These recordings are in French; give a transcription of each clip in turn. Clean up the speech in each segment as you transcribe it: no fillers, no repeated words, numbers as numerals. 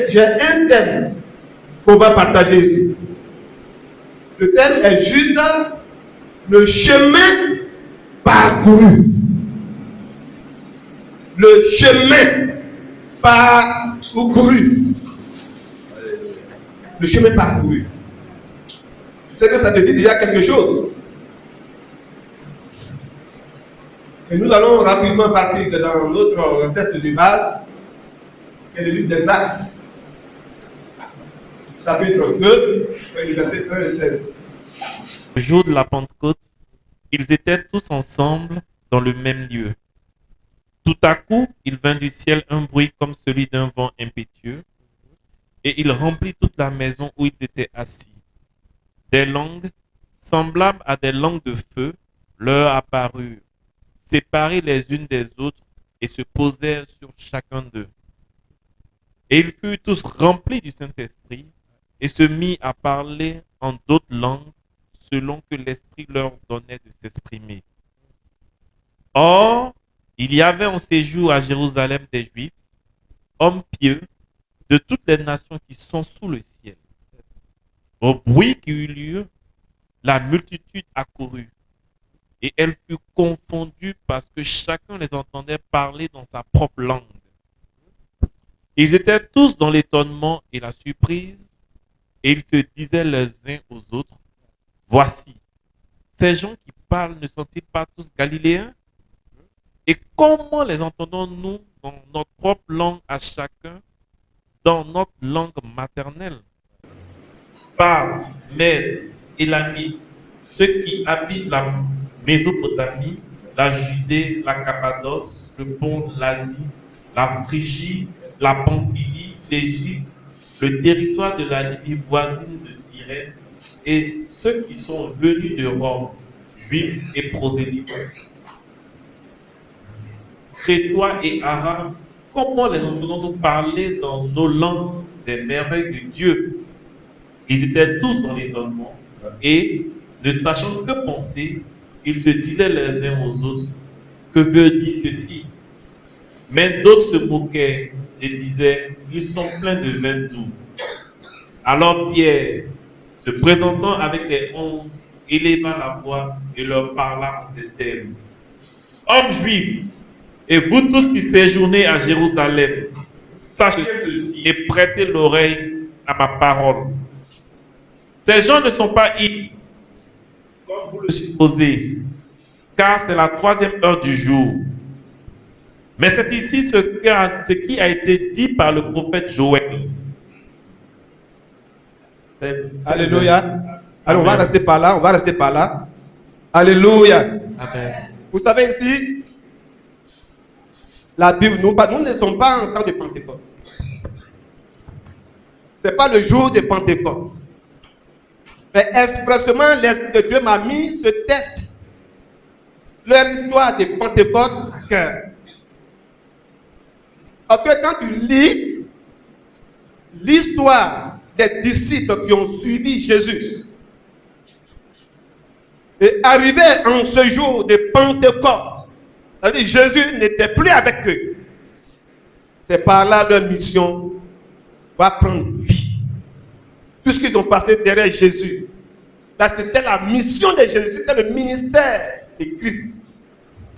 j'ai un thème qu'on va partager ici. Le thème est juste le chemin parcouru. Le chemin parcouru. Le chemin parcouru. C'est que ça te dit déjà quelque chose. Et nous allons rapidement partir dans notre test de base, qui est le livre des Actes, chapitre 2, versets 1 et 16. Le jour de la Pentecôte, ils étaient tous ensemble dans le même lieu. Tout à coup, il vint du ciel un bruit comme celui d'un vent impétueux, et il remplit toute la maison où ils étaient assis. Des langues, semblables à des langues de feu, leur apparurent, séparées les unes des autres, et se posèrent sur chacun d'eux. Et ils furent tous remplis du Saint-Esprit, et se mirent à parler en d'autres langues, selon que l'Esprit leur donnait de s'exprimer. Or, il y avait en séjour à Jérusalem des Juifs, hommes pieux, de toutes les nations qui sont sous le ciel. Au bruit qui eut lieu, la multitude accourut, et elle fut confondue parce que chacun les entendait parler dans sa propre langue. Ils étaient tous dans l'étonnement et la surprise, et ils se disaient les uns aux autres, « Voici, ces gens qui parlent ne sont-ils pas tous galiléens? Et comment les entendons-nous dans notre propre langue à chacun, dans notre langue maternelle? » Parthes, Mèdes, Élamites, ceux qui habitent la Mésopotamie, la Judée, la Cappadoce, le pont de l'Asie, la Phrygie, la Pamphylie, l'Égypte, le territoire de la Libye voisine de Cyrène, et ceux qui sont venus de Rome, juifs et prosélytes. Crétois et Arabes, comment les entendons-nous parler dans nos langues des merveilles de Dieu? Ils étaient tous dans l'étonnement et, ne sachant que penser, ils se disaient les uns aux autres, que veut dire ceci? Mais d'autres se moquaient et disaient, ils sont pleins de vin doux. Alors Pierre, se présentant avec les 11, éleva la voix et leur parla en ces termes. Hommes juifs, et vous tous qui séjournez à Jérusalem, sachez ceci et prêtez l'oreille à ma parole. Ces gens ne sont pas ivres, comme vous le supposez, car c'est la 3e heure du jour. Mais c'est ici ce qui a été dit par le prophète Joël. Alléluia. Alors on va rester par là, Alléluia. Amen. Vous savez ici, la Bible, nous ne sommes pas en temps de Pentecôte. Ce n'est pas le jour de Pentecôte. Mais expressement, l'Esprit de Dieu m'a mis ce texte, leur histoire de Pentecôte à cœur. Parce que quand tu lis l'histoire des disciples qui ont suivi Jésus, et arrivé en ce jour de Pentecôte, c'est-à-dire Jésus n'était plus avec eux. C'est par là leur mission va prendre vie. Tout ce qu'ils ont passé derrière Jésus, là c'était la mission de Jésus, c'était le ministère de Christ.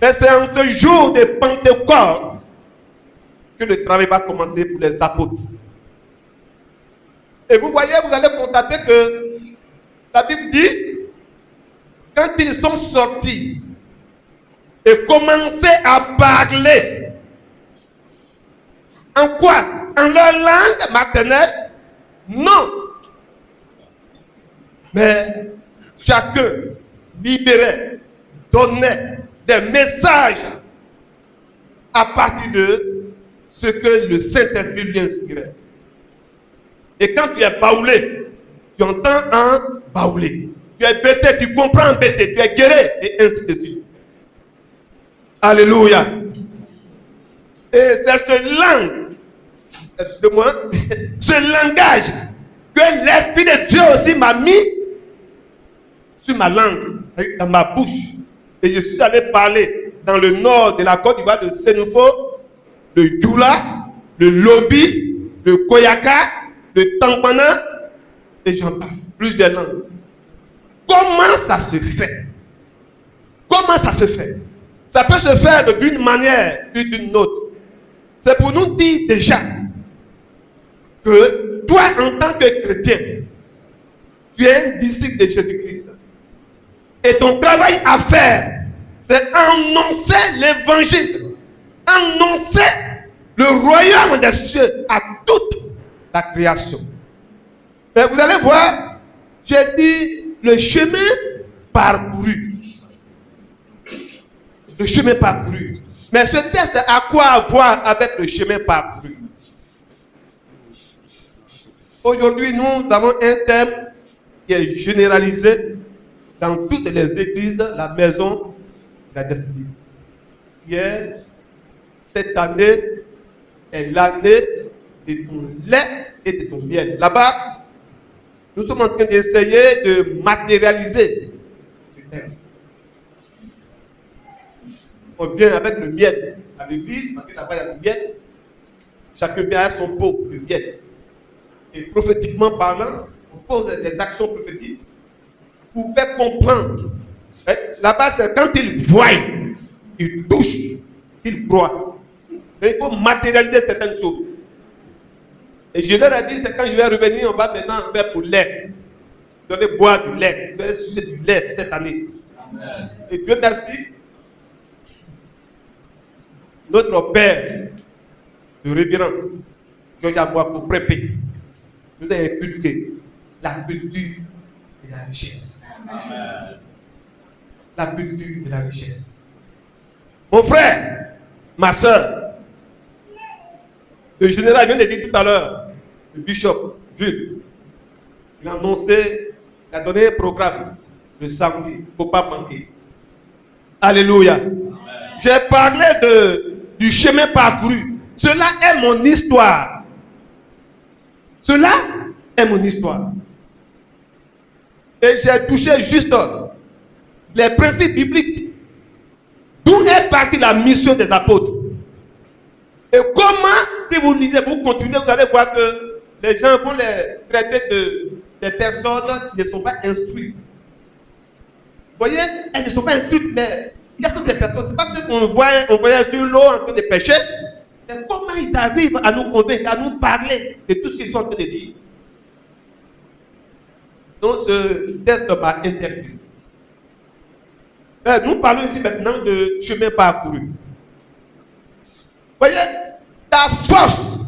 Mais c'est en ce jour de Pentecôte que le travail va commencer pour les apôtres. Et vous voyez, vous allez constater que la Bible dit, quand ils sont sortis et commencé à parler, en quoi? En leur langue maternelle? Non. Mais chacun libérait, donnait des messages à partir de ce que le Saint-Esprit lui inspirait. Et quand tu es baoulé, tu entends un baoulé. Tu es bêté, tu comprends un bêté, tu es guéri, et ainsi de suite. Alléluia. Et c'est ce langue, excusez-moi, ce langage que l'Esprit de Dieu aussi m'a mis sur ma langue, dans ma bouche. Et je suis allé parler dans le nord de la Côte d'Ivoire, de Sénoufo, le Djoula, le Lobi, le koyaka, le tampana, et j'en passe, plusieurs langues. Comment ça se fait? Comment ça se fait? Ça peut se faire d'une manière ou d'une autre. C'est pour nous dire déjà que toi, en tant que chrétien, tu es un disciple de Jésus-Christ. Et ton travail à faire, c'est annoncer l'évangile, annoncer le royaume des cieux à toute la création. Mais vous allez voir, j'ai dit le chemin parcouru. Le chemin parcouru. Mais ce texte a quoi à voir avec le chemin parcouru? Aujourd'hui, nous avons un thème qui est généralisé dans toutes les églises, la maison de la destinée. Qui est cette année est l'année de ton lait et de ton miel. Là-bas, nous sommes en train d'essayer de matérialiser ce thème. On vient avec le miel à l'église, parce que là-bas il y a le miel. Chacun vient à son pot de miel. Et prophétiquement parlant, on pose des actions prophétiques pour faire comprendre. Là-bas, c'est quand ils voient, ils touchent, ils croient. Et il faut matérialiser certaines choses. Et je leur ai dit, c'est quand je vais revenir, on va maintenant faire pour lait. Je vais boire du lait. Je vais sucer du lait cette année. Amen. Et Dieu merci. Notre Père, le révérend Georges Amouakou Prépé, nous a inculqué la culture de la richesse. Amen. La culture de la richesse. Mon frère, ma soeur, le général vient de dire tout à l'heure, le bishop Jules, il a annoncé, il a donné un programme le samedi, il ne faut pas manquer. Alléluia. Amen. J'ai parlé du chemin parcouru. Cela est mon histoire. Cela est mon histoire. Et j'ai touché juste les principes bibliques. D'où est partie la mission des apôtres. Et comment, si vous lisez, vous continuez, vous allez voir que les gens vont les traiter des personnes qui ne sont pas instruites. Vous voyez, elles ne sont pas instruites, mais quelles sont ces personnes? Ce n'est pas ceux qu'on voyait sur l'eau en train de pêcher. Mais comment ils arrivent à nous convaincre, à nous parler de tout ce qu'ils sont en train de dire? Donc ce texte m'a interpellé. Nous parlons ici maintenant de chemin parcouru. Vous voyez, ta force,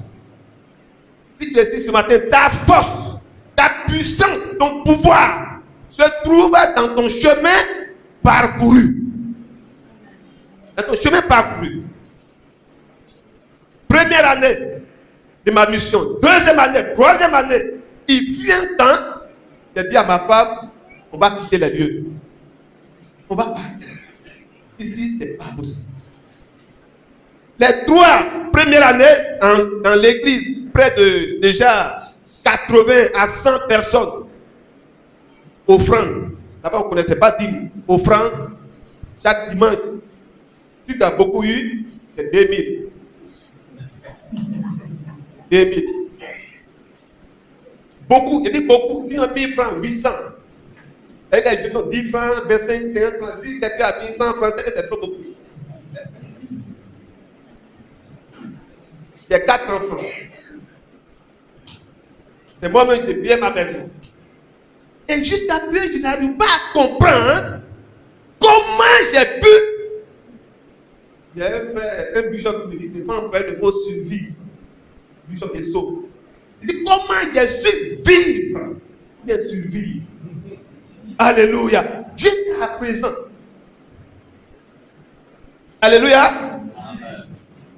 si tu es ici ce matin, ta force, ta puissance, ton pouvoir se trouve dans ton chemin parcouru. Dans ton chemin parcouru. Première année de ma mission, deuxième année, troisième année, il fut un temps, j'ai dit à ma femme, on va quitter les lieux. On va partir. Ici, ce n'est pas possible. Les 3 premières années dans l'église, près de déjà 80 à 100 personnes, offrandes. D'abord, on ne connaissait pas 10 000. Offrandes, chaque dimanche. Si tu as beaucoup eu, c'est 2000. 2000. Beaucoup, je dis beaucoup, sinon 1000 francs, 800. Et les jetons 10 francs, 25, 50 francs, si quelqu'un a mis 100 francs, c'est trop beaucoup. J'ai 4 enfants. C'est moi-même qui ai payé ma maison. Et juste après, je n'arrive pas à comprendre comment j'ai pu. Il y a un frère, un bishop qui me dit, pas employer le mot survivre. Bishop Esso. Il dit, comment j'ai su vivre? Bien survivre. Alléluia. Jusqu'à présent. Alléluia.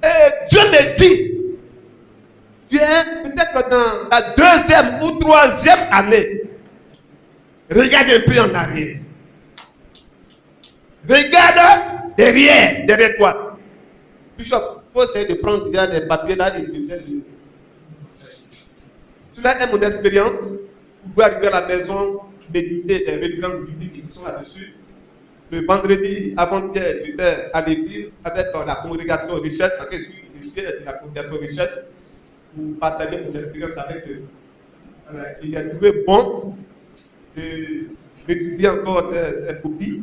Et Dieu me dit, tu es peut-être dans la 2e ou 3e année. Regarde un peu en arrière. Regarde derrière toi. Bishop, il faut essayer de prendre déjà des papiers là et de faire le... Cela est mon expérience. Vous pouvez arriver à la maison, méditer des références bibliques qui sont là-dessus. Le vendredi avant-hier, j'étais à l'église avec la congrégation Richesse, parce que je suis de la congrégation Richesse. pour partager mon expérience avec eux. Il a trouvé bon d'étudier encore ses copies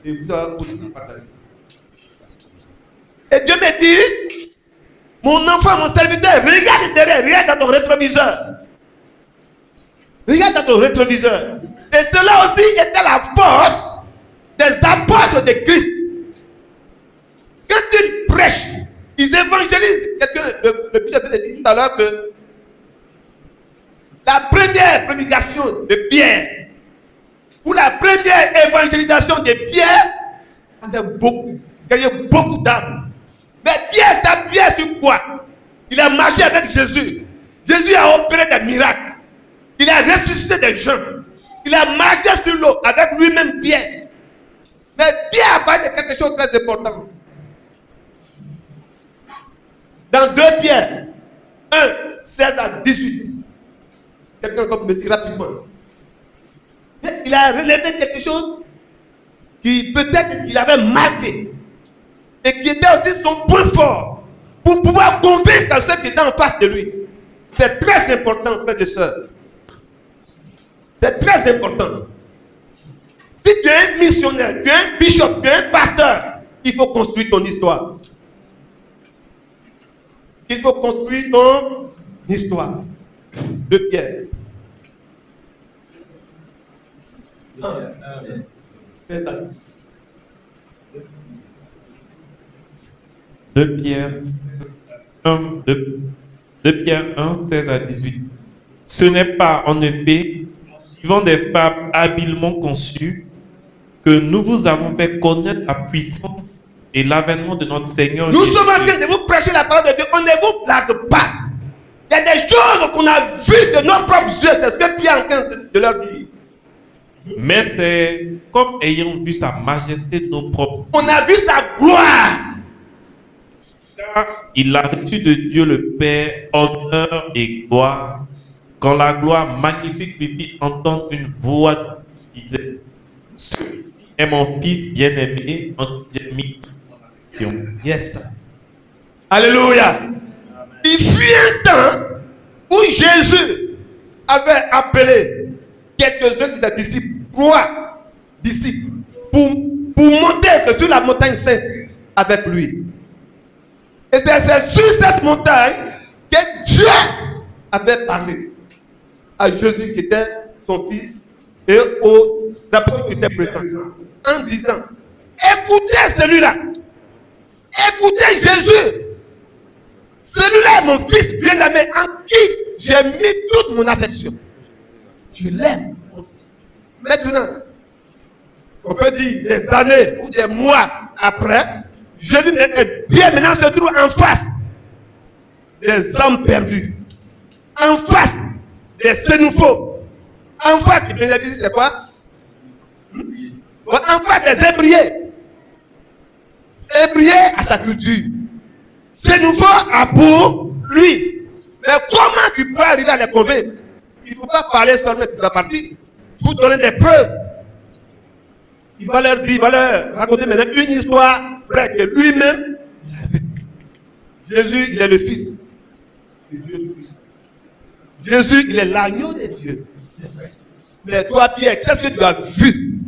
et vous allez aussi partager. Et Dieu me dit, mon enfant, mon serviteur, regarde derrière, regarde dans ton rétroviseur. Regarde dans ton rétroviseur. Et cela aussi était la force des apôtres de Christ. Quand ils prêchent, ils évangélisent. Le bishop a dit tout à l'heure que la première prédication de Pierre, ou la première évangélisation de Pierre, avait gagné beaucoup d'âmes. Mais Pierre s'appuyait sur quoi? Il a marché avec Jésus. Jésus a opéré des miracles. Il a ressuscité des gens. Il a marché sur l'eau avec lui-même Pierre. Mais Pierre a parlé de quelque chose de très important. Dans 2 Pierre 1, 16 à 18. Quelqu'un comme me dit rapidement. Mais il a relevé quelque chose qui peut-être qu'il avait manqué. Et qui était aussi son point fort. Pour pouvoir convaincre ceux qui étaient en face de lui. C'est très important, frères et sœurs. C'est très important. Si tu es un missionnaire, tu es un bishop, tu es un pasteur, il faut construire ton histoire. Il faut construire ton histoire. De Pierre. 16 à 18. 2 Pierre 1, 16 à 18. Ce n'est pas, en effet, suivant des fables habilement conçues, que nous vous avons fait connaître la puissance et l'avènement de notre Seigneur Nous Jésus. sommes en train de vous prêcher la parole de Dieu. On ne vous blague pas. Il y a des choses qu'on a vues de nos propres yeux. C'est ce que Pierre est en train de leur dire. Mais c'est comme ayant vu sa majesté de nos propres. On a vu sa gloire. Car il a reçu de Dieu le Père honneur et gloire, quand la gloire magnifique lui fit entendre une voix qui disait: celui-ci est mon fils bien-aimé, en qui j'ai mis mon affection. Yes. Alléluia. Il fut un temps où Jésus avait appelé quelques-uns de ses disciples, 3 disciples, pour monter sur la montagne sainte avec lui. Et c'est sur cette montagne que Dieu avait parlé à Jésus qui était son fils et aux apôtres qui étaient présents en disant: écoutez celui-là, écoutez Jésus, celui-là est mon fils bien-aimé en qui j'ai mis toute mon affection. Je l'aime. Maintenant, on peut dire des années ou des mois après, Jésus est bien maintenant se trouve en face des hommes perdus, en face des sénoufos, en face du bénéfice, c'est quoi? En face des ébriers, ébriers à sa culture, sénoufos à pour lui. Mais comment tu peux arriver à les convaincre? Il ne faut pas parler seulement de la partie, il faut donner des preuves. Il va leur dire, il va leur raconter maintenant une histoire vraie que lui-même il a vécue. Jésus, il est le Fils de Dieu Tout-Puissant. Jésus, il est l'agneau de Dieu. C'est vrai. Mais toi, Pierre, qu'est-ce que tu as vu?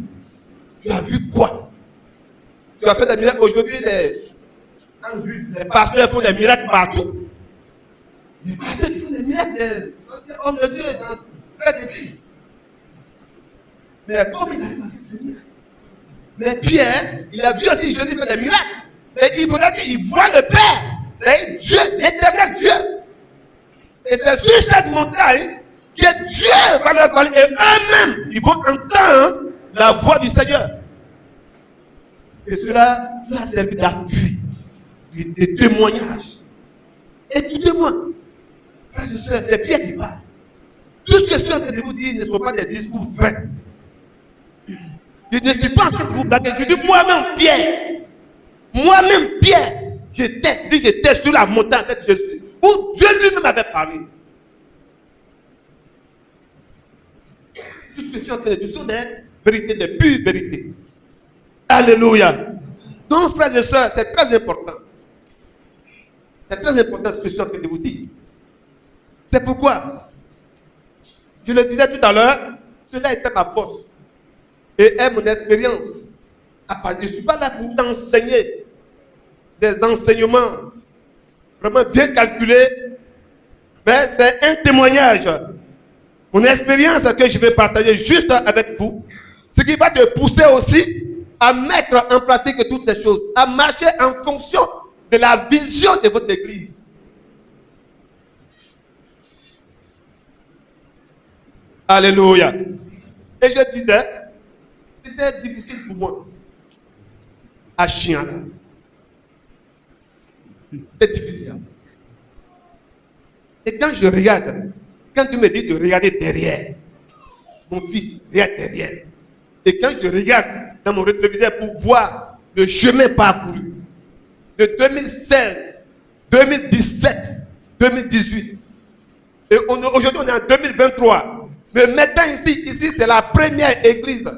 Tu as vu quoi? Tu as fait des miracles aujourd'hui, les pasteurs font des miracles partout. Les pasteurs qui font des miracles, des hommes de Dieu dans l'église. Mais comment ils arrivent à faire ces miracles? Mais Pierre, il a vu aussi Jésus faire des miracles. Mais il faudra qu'il voit le Père. C'est Dieu, l'éternel Dieu. Et c'est sur cette montagne que Dieu va leur parler. Et eux-mêmes, ils vont entendre la voix du Seigneur. Et cela va servir d'appui, de témoignage. Écoutez-moi. C'est Pierre qui parle. Tout ce que je suis en train de vous dire ne sont pas des discours vains. Je ne suis pas en train de vous blaguer. Je dis moi-même Pierre. Moi-même Pierre. J'étais sur la montagne avec Jésus. Où Dieu lui-même m'avait parlé. Tout ce que je suis en train de dire sont des vérités, des pures vérités. Alléluia. Donc frères et sœurs, c'est très important. C'est très important ce que je suis en train de vous dire. C'est pourquoi, je le disais tout à l'heure, cela était ma force et est mon expérience. Je ne suis pas là pour t'enseigner des enseignements vraiment bien calculés, mais c'est un témoignage. Mon expérience que je vais partager juste avec vous, ce qui va te pousser aussi à mettre en pratique toutes ces choses, à marcher en fonction de la vision de votre église. Alléluia. Et je disais, c'était difficile pour moi. À chien. C'était difficile. Et quand je regarde, quand tu me dis de regarder derrière, mon fils, regarde derrière. Et quand je regarde dans mon rétroviseur pour voir le chemin parcouru de 2016, 2017, 2018, et aujourd'hui on est en 2023. Mais maintenant ici c'est la première église,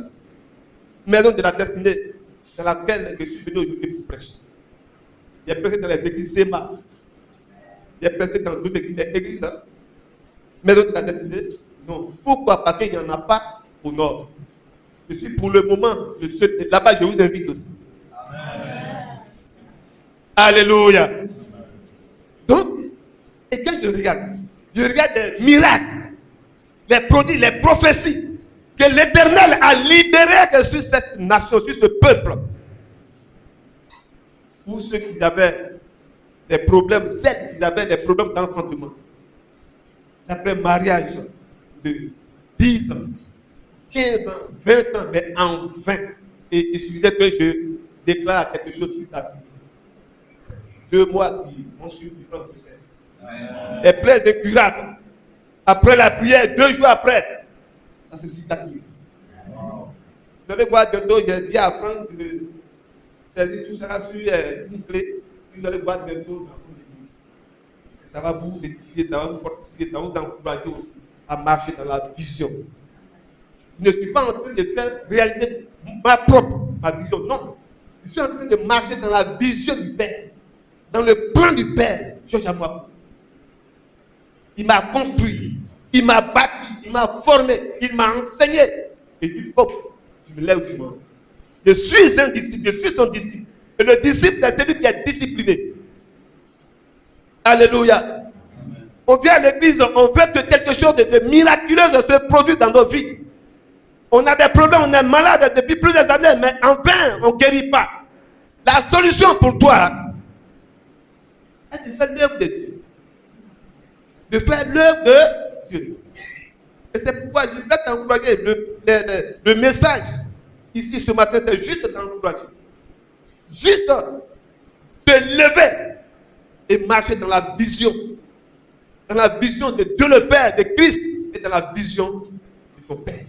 maison de la destinée, dans laquelle je suis venu aujourd'hui pour prêcher. J'ai prêché dans les églises SEMA, j'ai prêché dans d'autres églises, maison de la destinée. Non. Pourquoi? Parce qu'il n'y en a pas au nord. Je suis pour le moment le seul. Là-bas, je vous invite aussi. Amen. Alléluia. Donc, et quand je regarde des miracles, les produits, les prophéties que l'Éternel a libérées sur cette nation, sur ce peuple. Pour ceux qui avaient des problèmes, celles qui avaient des problèmes d'enfantement. Après mariage de 10 ans, 15 ans, 20 ans, mais en vain. Et il suffisait que je déclare quelque chose sur ta vie. 2 mois qui ont suivi le process. Les plaies incurables. Après la prière, 2 jours après, ça se cicatrise. Vous allez voir bientôt, j'ai dit à Franck de saisir tout cela sur une clé. Vous allez voir bientôt dans l'église. Ça va vous édifier, ça va vous fortifier, ça va vous encourager aussi à marcher dans la vision. Je ne suis pas en train de faire réaliser ma vision, non. Je suis en train de marcher dans la vision du Père, dans le plan du Père. Georges Amoua. Il m'a construit, il m'a bâti, il m'a formé, il m'a enseigné. Et du peuple, je me lève du monde. Je suis un disciple, je suis son disciple. Et le disciple, c'est celui qui est discipliné. Alléluia. Amen. On vient à l'église, on veut que quelque chose de miraculeux se produise dans nos vies. On a des problèmes, on est malade depuis plusieurs années, mais en vain, on ne guérit pas. La solution pour toi est de faire l'œuvre de Dieu. De faire l'œuvre de Dieu. Et c'est pourquoi je voulais t'encourager. Le message ici ce matin, c'est juste t'encourager. Juste te lever et marcher dans la vision. Dans la vision de Dieu le Père, de Christ, et dans la vision de ton Père.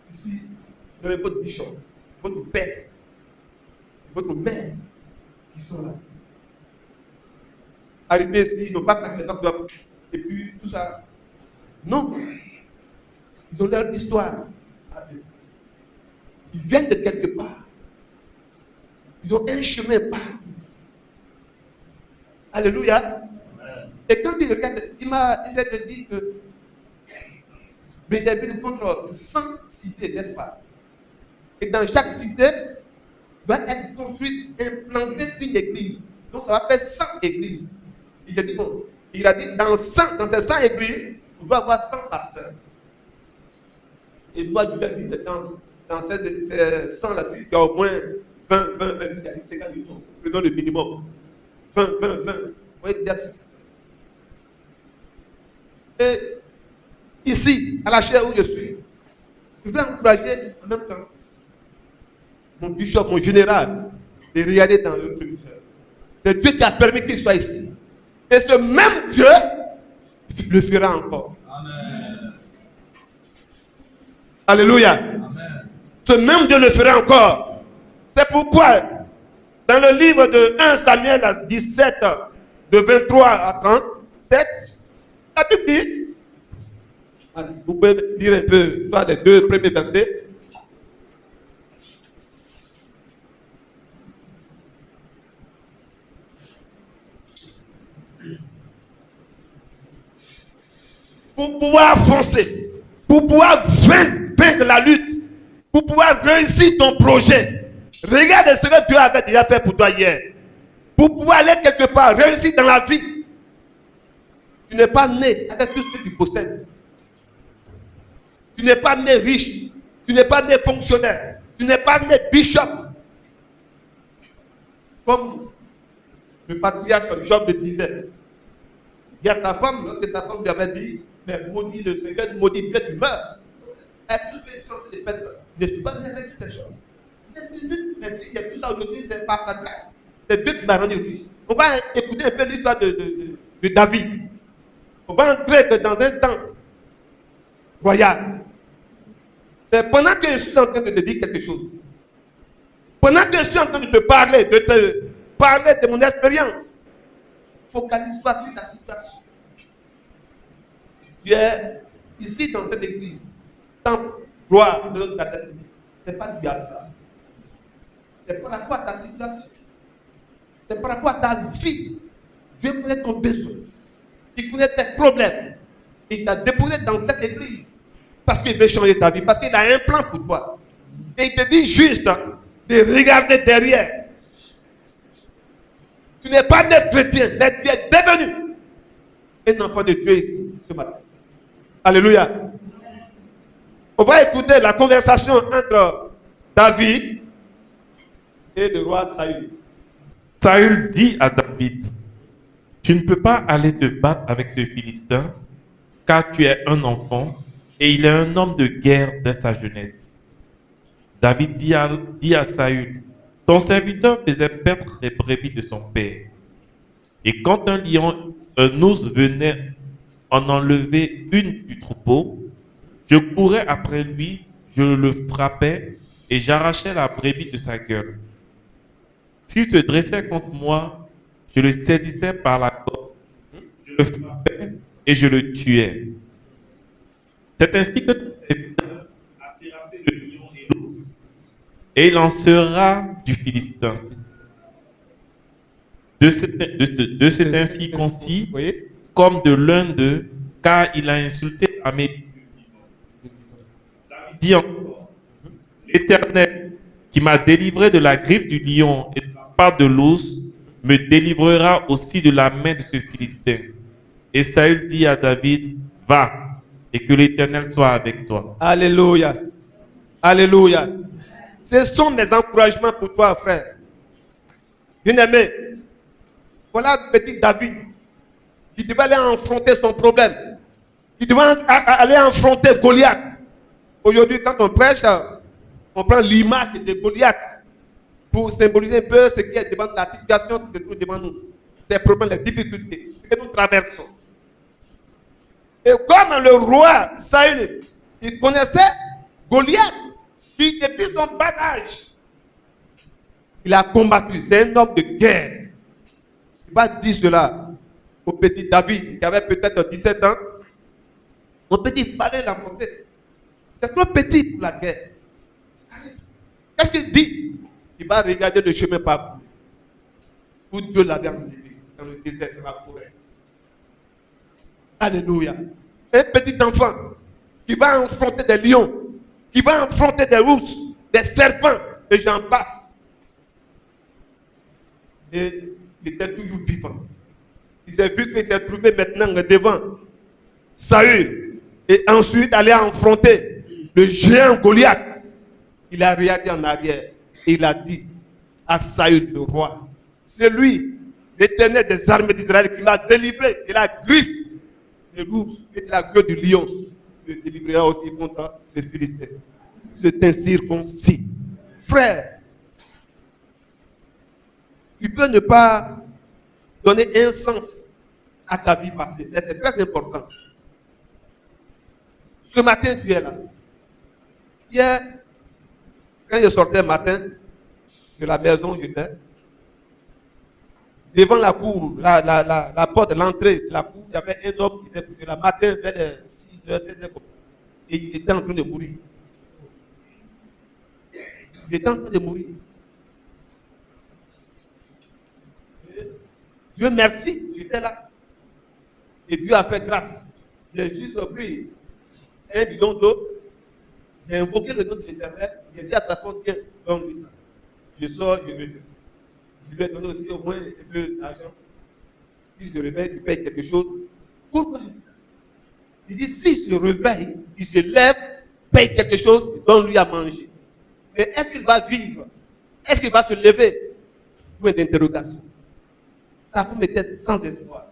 Ici, vous avez votre bishop, votre père, votre mère qui sont là. Arrivés ici, ils n'ont pas claqué les docteurs, et puis tout ça. Non. Ils ont leur histoire. Ils viennent de quelque part. Ils ont un chemin par. Alléluia. Et quand il regarde, il s'est dit que Benjamin contre 100 cités, n'est-ce pas? Et dans chaque cité doit être construite, implantée une église. Donc ça va faire 100 églises. Il a dit, bon, il a dit dans ces 100 églises, on doit avoir 100 pasteurs. Et moi, je lui ai dit, dans ces 100 là, il y a au moins 20, il y a 50 millions. Prenons le minimum. 20. Vous voyez déjà suffisant. Et ici, à la chaire où je suis, je veux encourager en même temps mon bishop, mon général, de regarder dans le téléviseur. C'est Dieu qui a permis qu'il soit ici. Et ce même Dieu le fera encore. Amen. Alléluia. Amen. Ce même Dieu le fera encore. C'est pourquoi, dans le livre de 1 Samuel 17, de 23 à 37, la Bible dit, vous pouvez lire un peu les 2 premiers versets. pour pouvoir foncer, pour pouvoir vaincre la lutte, pour pouvoir réussir ton projet. Regarde ce que Dieu avait déjà fait pour toi hier. Pour pouvoir aller quelque part, réussir dans la vie. Tu n'es pas né avec tout ce que tu possèdes. Tu n'es pas né riche. Tu n'es pas né fonctionnaire. Tu n'es pas né bishop. Comme le patriarche Job le disait. Il y a sa femme, lorsque sa femme lui avait dit, mais maudit le Seigneur, maudit que tu meurs. Avec tout ce que je suis en train de perdre, je ne suis pas né avec toutes ces choses. Mais si il y a tout ça aujourd'hui, c'est par sa grâce. C'est Dieu qui m'a rendu riche. On va écouter un peu l'histoire de David. On va entrer dans un temps royal. Mais pendant que je suis en train de te dire quelque chose, pendant que je suis en train de te parler de mon expérience, focalise-toi sur ta situation. Tu es ici dans cette église, temple, gloire de notre destinée. Ce n'est pas du hasard. C'est par rapport à ta situation. C'est par rapport à ta vie. Dieu connaît ton besoin. Il connaît tes problèmes. Il t'a déposé dans cette église parce qu'il veut changer ta vie, parce qu'il a un plan pour toi. Et il te dit juste de regarder derrière. Tu n'es pas né chrétien, mais tu es devenu un enfant de Dieu ici, ce matin. Alléluia. On va écouter la conversation entre David et le roi Saül. Saül dit à David, tu ne peux pas aller te battre avec ce Philistin, car tu es un enfant et il est un homme de guerre dès sa jeunesse. David dit à Saül, ton serviteur faisait perdre les brebis de son père. Et quand un lion, un ours venait en enlever une du troupeau, je courais après lui, je le frappais et j'arrachais la brebis de sa gueule. S'il se dressait contre moi, je le saisissais par la gorge, je le frappais et je le tuais. C'est ainsi que ton serviteur a terrassé le lion et l'ours, et il en sera du Philistin. De cet ainsi concis, comme de l'un d'eux, car il a insulté la main. David dit encore, l'Éternel, qui m'a délivré de la griffe du lion et de la part de l'ours, me délivrera aussi de la main de ce Philistin. Et Saül dit à David, va, et que l'Éternel soit avec toi. Alléluia. Alléluia. Ce sont mes encouragements pour toi, frère. Bien-aimé, voilà le petit David qui devait aller affronter son problème. Il devait aller affronter Goliath. Aujourd'hui, quand on prêche, on prend l'image de Goliath pour symboliser un peu ce qui est devant la situation que nous devant nous. Ces problèmes, les difficultés, ce que nous traversons. Et comme le roi Saül, il connaissait Goliath, qui depuis son bas âge, il a combattu. C'est un homme de guerre. Il va dire cela au petit David, qui avait peut-être 17 ans. Mon petit, il fallait l'affronter. C'est trop petit pour la guerre. Qu'est-ce qu'il dit? Il va regarder le chemin parcouru. Où Dieu l'avait enlevé, dans le désert de la forêt. Alléluia. Un petit enfant qui va affronter des lions, qui va affronter des ours, des serpents, et j'en passe. Et il était toujours vivant. Il s'est vu qu'il s'est trouvé maintenant devant Saül. Et ensuite aller affronter le géant Goliath. Il a regardé en arrière et il a dit à Saül le roi, c'est lui, l'Éternel des armées d'Israël, qui m'a délivré de la griffe de l'ours et de la gueule du lion. Il me délivrera aussi contre ces Philistins. C'est un circoncis. Frère, tu peux ne pas donner un sens à ta vie passée, mais c'est très important. Ce matin, tu es là. Hier, quand je sortais le matin de la maison où j'étais, devant la cour, la porte de l'entrée de la cour, il y avait un homme qui était couché le matin vers les 6h, 7h comme ça. Et il était en train de mourir. Il était en train de mourir. Dieu merci, j'étais là. Et Dieu a fait grâce. J'ai juste pris un bidon d'eau. J'ai invoqué le nom de l'Éternel. J'ai dit à sa femme, tiens, donne-lui ça. Je sors, je reviens. Je lui ai donné aussi au moins un peu d'argent. Si je réveille, il paye quelque chose. Pourquoi je dis ça? Il dit, s'il se réveille, il se lève, paye quelque chose, donne-lui à manger. Mais est-ce qu'il va vivre? Est-ce qu'il va se lever? Point d'interrogation. Sa femme était sans espoir.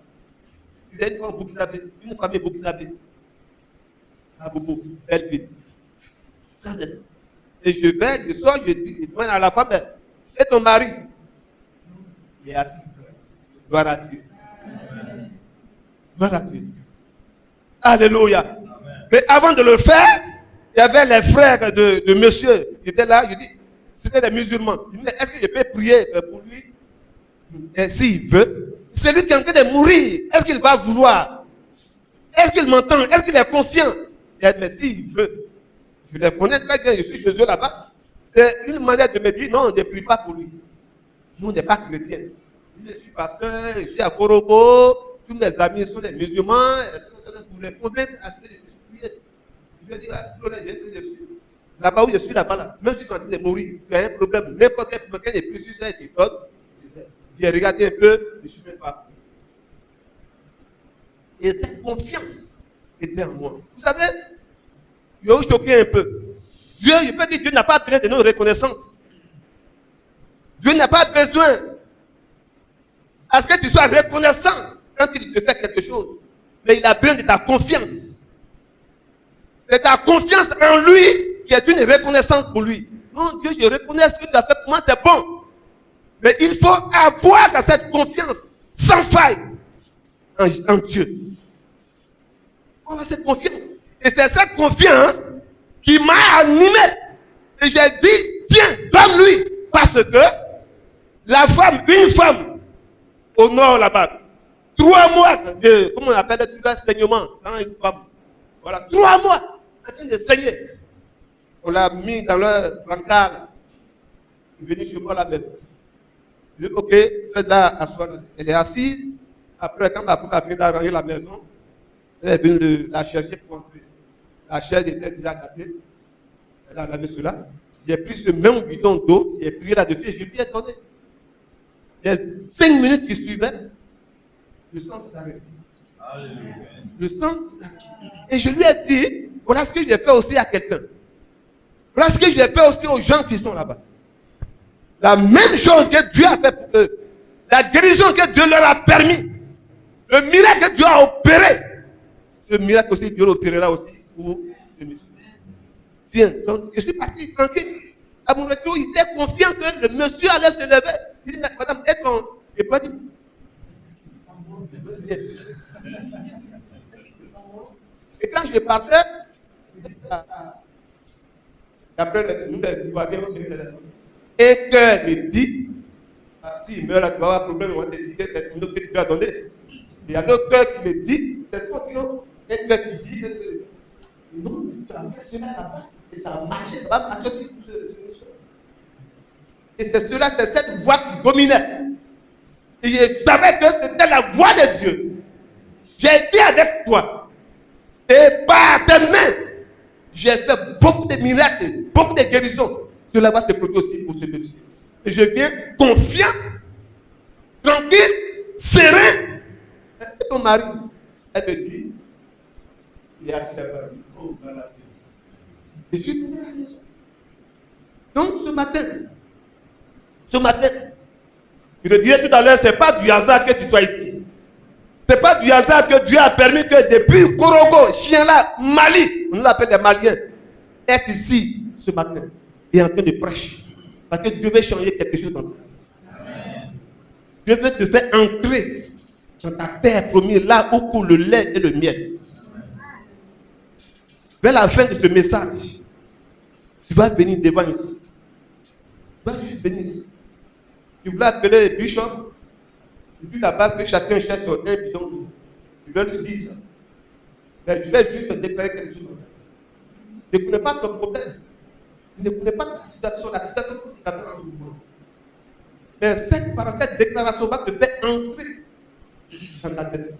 C'était une femme burkinabé, une famille burkinabé. À Bobo, belle ville. Sans espoir. Et je vais, je sors, je dis, je demande à la femme, et ton mari? Il est assis. Gloire à Dieu. Gloire à Dieu. Alléluia. Mais avant de le faire, il y avait les frères de monsieur qui étaient là. Je dis, c'était des musulmans. Je dis, est-ce que je peux prier pour lui? Et s'il veut, c'est lui qui est en train de mourir. Est-ce qu'il va vouloir? Est-ce qu'il m'entend? Est-ce qu'il est conscient? Il dit, mais s'il veut, je le connais très bien, je suis chez eux là-bas. C'est une manière de me dire, non, ne prie pas pour lui. Nous, on n'est pas chrétiens. Je suis pasteur, je suis à Korobo, tous mes amis sont des musulmans, pour les convaincre à ce que je suis. Je vais dire, je suis là-bas où je suis là-bas, là. Même si je suis en train de mourir, il y a un problème, n'importe quel problème, il y a plus sur ça, qui donne. J'ai regardé un peu, je ne suis même pas. Et cette confiance était en moi. Vous savez, je vais vous choquer un peu. Dieu, je peux dire, Dieu n'a pas besoin de notre reconnaissance. Dieu n'a pas besoin à ce que tu sois reconnaissant quand il te fait quelque chose. Mais il a besoin de ta confiance. C'est ta confiance en lui qui est une reconnaissance pour lui. Non, Dieu, je reconnais ce que tu as fait pour moi, c'est bon. Mais il faut avoir cette confiance sans faille en Dieu. Il faut avoir cette confiance. Et c'est cette confiance qui m'a animé. Et j'ai dit, tiens, donne-lui. Parce que la femme, une femme, au nord là-bas, 3 mois de, comment on appelle le saignement, quand une femme, voilà, 3 mois, en train de saigner. On l'a mis dans leur brancard. Il est venu chez moi à la maison. Je dis, ok, faites-la asseoir. Elle est assise. Après, quand ma femme a fini d'arranger la maison, elle est venue la chercher pour entrer. La chaise était déjà gâtée. Elle a lavé cela. J'ai pris ce même bidon d'eau, j'ai prié là-dessus et je lui ai donné. Il y a 5 minutes qui suivaient, le sang s'est arrêté. Le sang s'est arrêté. Et je lui ai dit, voilà ce que j'ai fait aussi à quelqu'un. Voilà ce que j'ai fait aussi aux gens qui sont là-bas. La même chose que Dieu a fait pour eux. La guérison que Dieu leur a permis. Le miracle que Dieu a opéré. Ce miracle aussi, Dieu l'opérera aussi pour ce monsieur. Tiens, donc je suis parti tranquille. À mon retour, il était confiant que le monsieur allait se lever. Il dit, madame, est-ce qu'on... Et puis il dit, et quand je partais, après nous les Ivoiriens, et que me dit, s'il meurt, tu vas avoir un problème, on va te dire que c'est une autre que tu lui as donné. Il y a l'autre cœur qui me dit, c'est son cœur, un cœur qui dit, non, tu as fait cela là-bas, et ça a marché, ça va marcher aussi pour ce monsieur. Et c'est cela, c'est cette voix qui dominait. Et je savais que c'était la voix de Dieu. J'ai été avec toi. Et par tes mains, j'ai fait beaucoup de miracles, beaucoup de guérisons. Cela va se produire aussi pour ce monsieur. Et je viens confiant, tranquille, serein. Et ton mari, elle me dit, il est assis là-bas. Oh, voilà. Et je suis tombé à la maison. Donc ce matin, je le disais tout à l'heure, ce n'est pas du hasard que tu sois ici. Ce n'est pas du hasard que Dieu a permis que depuis Korogo, Chien-là, Mali, on nous appelle les Maliens, être ici ce matin et en train de prêcher. Parce que Dieu veut changer quelque chose dans ta vie. Dieu veut te faire entrer dans ta terre promise, là où coule le lait et le miel. Vers la fin de ce message, tu vas venir devant ici. Tu vas juste venir ici. Tu voulais appeler le bishop. Et puis là-bas, que chacun cherche sur un bidon d'eau. Je vais lui dire ça. Mais je vais juste déclarer quelque chose. Je ne connais pas ton problème. Je ne connais pas ta situation, la situation que tu as dans ce moment. Mais par cette déclaration va te faire entrer dans ta destinée.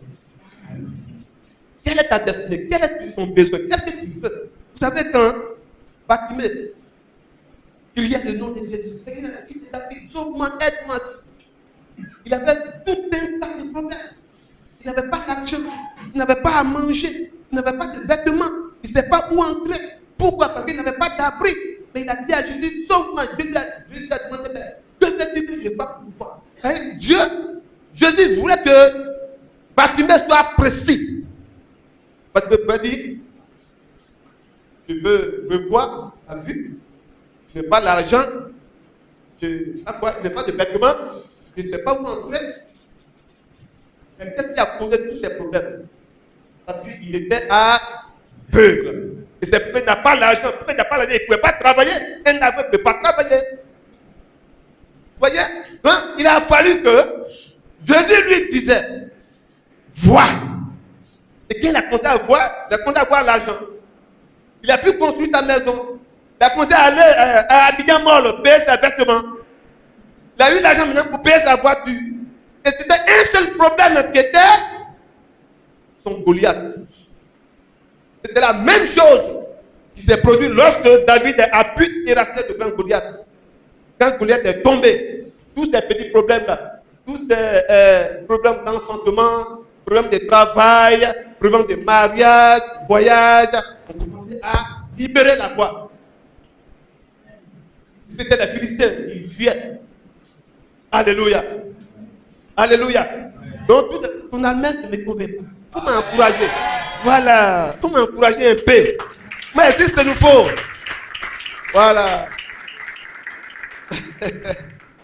Quel quelle est ta destinée? Quel est ton besoin? Qu'est-ce que tu veux? Vous savez, quand Bartimée criait le nom de Jésus, Seigneur, fils de David, sauve-moi, aide-moi. Il avait tout un tas de problèmes. Il n'avait pas d'argent, il n'avait pas à manger, il n'avait pas de vêtements, il ne savait pas où entrer. Pourquoi? Parce qu'il n'avait pas d'abri. Mais il a dit à Jésus, sauve-moi. Jésus a demandé, que veux-tu que je fasse pour toi? Dieu, Jésus voulait que Bartimée soit précis. Bartimée peut dire, je veux me voir à vue, je n'ai pas l'argent, je n'ai pas de vêtements, je ne sais pas où entrer. Mais qu'est-ce qui a posé tous ces problèmes? Parce qu'il était aveugle. Et c'est pourquoi il n'a pas l'argent, pourquoi il n'a pas l'argent, il ne pouvait pas travailler. Un aveugle ne peut pas travailler. Vous voyez? Donc, il a fallu que Jésus lui disait, vois. Et quand il a commencé à voir, il a commencé à voir l'argent. Il a pu construire sa maison. Il a commencé à aller à Abidjan-Mall, payer ses vêtements. Il a eu l'argent maintenant pour payer sa voiture. Et c'était un seul problème qui était son Goliath. Et c'est la même chose qui s'est produite lorsque David a pu terrasser le grand Goliath. Quand Goliath est tombé, tous ces petits problèmes-là, tous ces problèmes d'enfantement, problèmes de travail, problèmes de mariage, voyage, ont commencé à libérer la voie. C'était les Philistins qui viennent. Alléluia. Alléluia. Donc, ton amen ne me convainc pas. Il faut m'encourager. Voilà. Il faut m'encourager un peu. Mais si c'est nous faut. Voilà.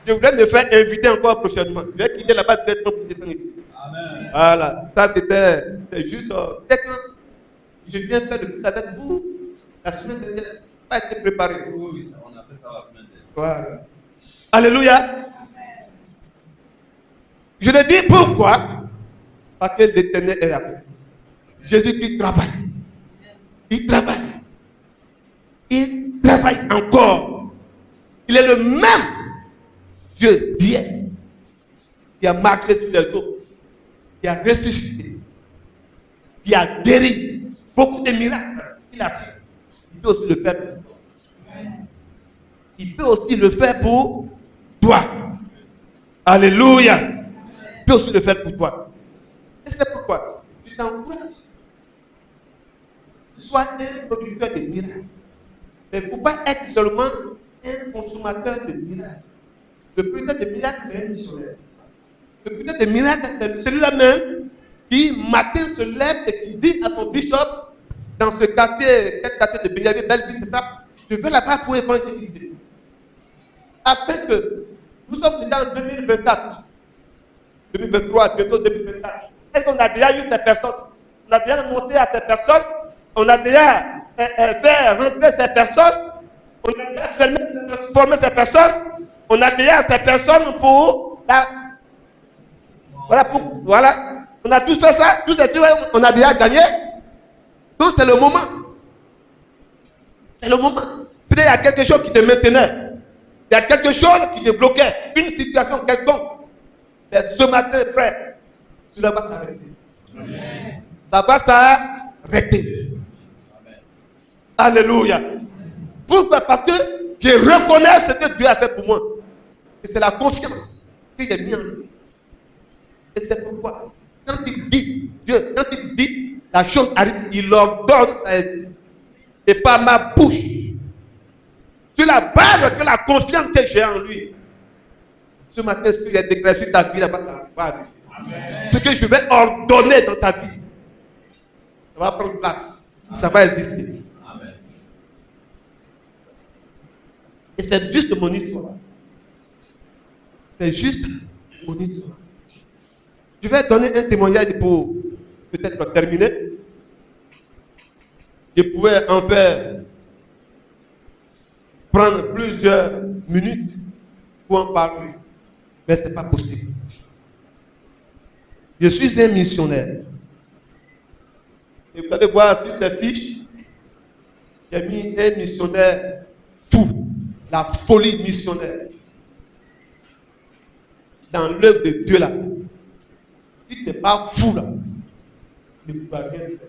Je voudrais me faire inviter encore prochainement. Je vais quitter là-bas directement pour descendre ici. Amen. Voilà. Ça, c'était juste. C'est quand je viens faire le culte avec vous, la semaine dernière, pas été préparé. Oui, ça, on a fait ça la semaine dernière. Voilà. Alléluia. Je le dis pourquoi? Parce que l'Éternel est là. Jésus qui travaille. Il travaille. Il travaille encore. Il est le même Dieu d'hier qui a marché sur les eaux, qui a ressuscité, qui a guéri beaucoup de miracles. Il a fait. Il peut aussi le faire pour toi. Il peut aussi le faire pour toi. Alléluia. Il peut aussi le faire pour toi. Et c'est pourquoi je t'encourage. Sois un producteur de miracles. Mais il ne faut pas être seulement un consommateur de miracles. Le producteur de miracles, c'est un missionnaire. Le producteur de miracles, c'est celui-là même qui, matin, se lève et qui dit à son bishop, dans ce quartier, quel quartier de Benjamin, Belleville, c'est ça, je vais là-bas pour évangéliser. Afin que nous sommes déjà en 2024, 2023, bientôt 2024. Est-ce qu'on a déjà eu ces personnes? On a déjà annoncé à ces personnes, on a déjà fait rentrer ces personnes, on a déjà formé ces personnes, on a déjà ces personnes pour voilà, on a tous fait ça, tous ces trucs, on a déjà gagné. Donc c'est le moment. C'est le moment. Peut-être il y a quelque chose qui te maintenait. Il y a quelque chose qui te bloquait. Une situation quelconque. Mais ce matin, frère, cela va s'arrêter. Amen. Ça va s'arrêter. Amen. Alléluia. Pourquoi? Parce que je reconnais ce que Dieu a fait pour moi. Et c'est la confiance que j'ai mis en lui. Et c'est pourquoi, quand il dit, Dieu, quand il dit, la chose arrive, il ordonne, ça existe. Et par ma bouche, sur la base de la confiance que j'ai en lui, ce matin, ce que j'ai déclaré sur ta vie, là-bas, ça va arriver. Amen. Ce que je vais ordonner dans ta vie, ça va prendre place. Amen. Ça va exister. Amen. Et c'est juste mon histoire. C'est juste mon histoire. Je vais donner un témoignage pour peut-être terminer. Je pouvais en faire prendre plusieurs minutes pour en parler. Mais ce n'est pas possible. Je suis un missionnaire. Et vous allez voir sur cette fiche, j'ai mis un missionnaire fou. La folie missionnaire. Dans l'œuvre de Dieu là. Si tu n'es pas fou là, ne pourras rien faire.